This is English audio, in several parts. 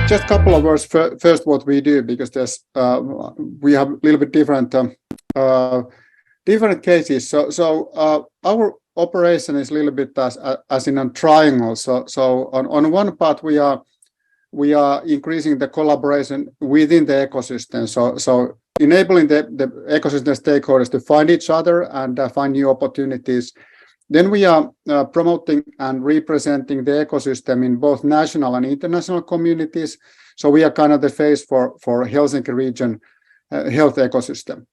just a couple of words first what we do, because there's we have a little bit different different cases. So our operation is a little bit as in a triangle. So on one part we are increasing the collaboration within the ecosystem. So enabling the ecosystem stakeholders to find each other and find new opportunities. Then we are promoting and representing the ecosystem in both national and international communities. So we are kind of the face for Helsinki region health ecosystem.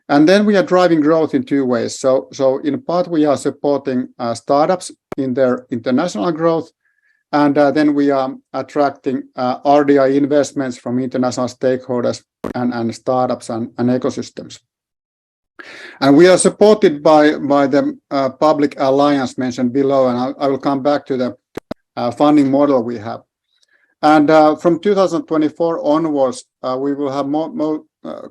And then we are driving growth in two ways. So in part we are supporting startups in their international growth. And then we are attracting RDI investments from international stakeholders and startups and ecosystems. And we are supported by the public alliance mentioned below, and I will come back to the funding model we have. And from 2024 onwards, we will have more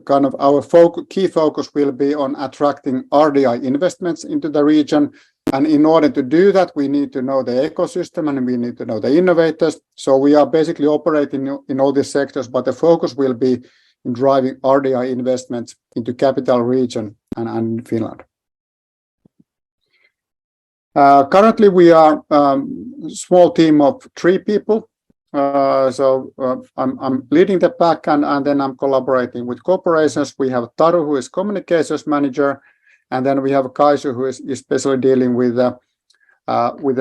kind of our key focus will be on attracting RDI investments into the region. And in order to do that, we need to know the ecosystem and we need to know the innovators. So we are basically operating in all these sectors, but the focus will be in driving RDI investments into capital region and Finland. Currently, we are a small team of 3 people. I'm leading the pack, and then I'm collaborating with corporations. We have Taru, who is communications manager, and then we have Kaisu, who is especially dealing with the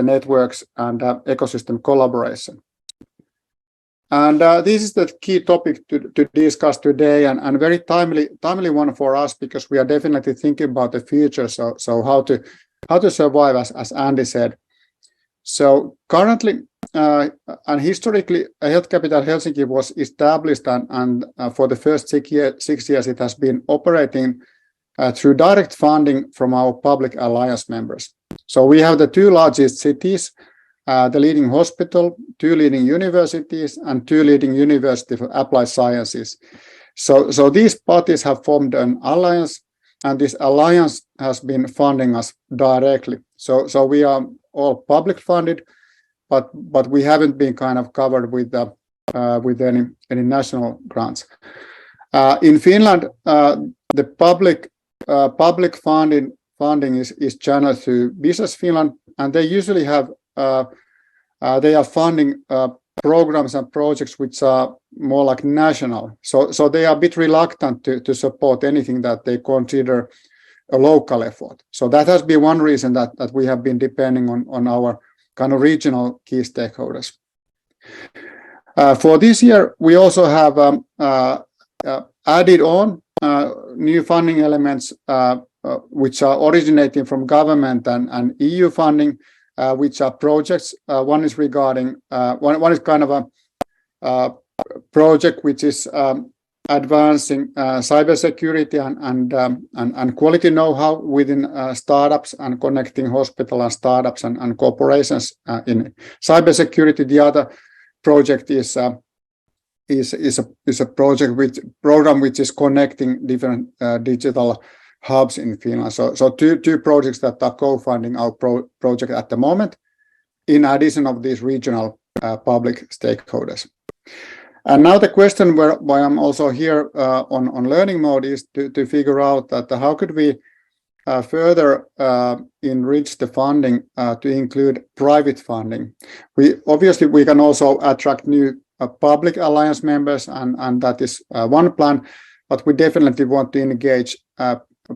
networks and ecosystem collaboration. And this is the key topic to discuss today, and very timely one for us, because we are definitely thinking about the future. So how to survive, as Andy said. So currently and historically, Health Capital Helsinki was established, and for the first 6 years it has been operating through direct funding from our public alliance members. So we have the 2 largest cities, the leading hospital, 2 leading universities, and 2 leading university for applied sciences. So these parties have formed an alliance, and this alliance has been funding us directly. So we are all public funded, but we haven't been kind of covered with any national grants. In Finland, the public funding is channeled through Business Finland, and they usually have they are funding programs and projects which are more like national. So they are a bit reluctant to support anything that they consider a local effort. So that has been one reason that we have been depending on our kind of regional key stakeholders. For this year, we also have added on new funding elements which are originating from government and EU funding, which are projects. One is regarding one is kind of a project which is advancing cybersecurity and quality know-how within startups and connecting hospital and startups and corporations in cybersecurity. The other project is a program which is connecting different digital hubs in Finland. So two projects that are co-funding our project at the moment, in addition of these regional public stakeholders. And now the question why I'm also here on learning mode is to figure out that how could we further enrich the funding to include private funding. We can also attract new public alliance members, and that is one plan, but we definitely want to engage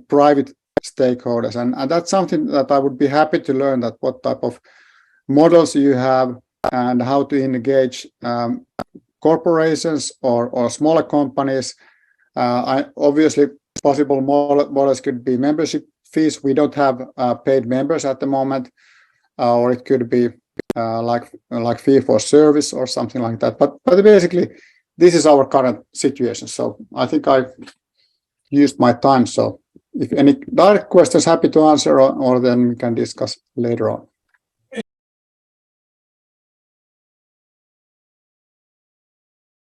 private stakeholders, and that's something that I would be happy to learn, that what type of models you have and how to engage corporations or smaller companies. Obviously, possible models could be membership fees. We don't have paid members at the moment, or it could be like fee for service or something like that. But basically, this is our current situation. So I think I've used my time. So if any direct questions, happy to answer, or then we can discuss later on.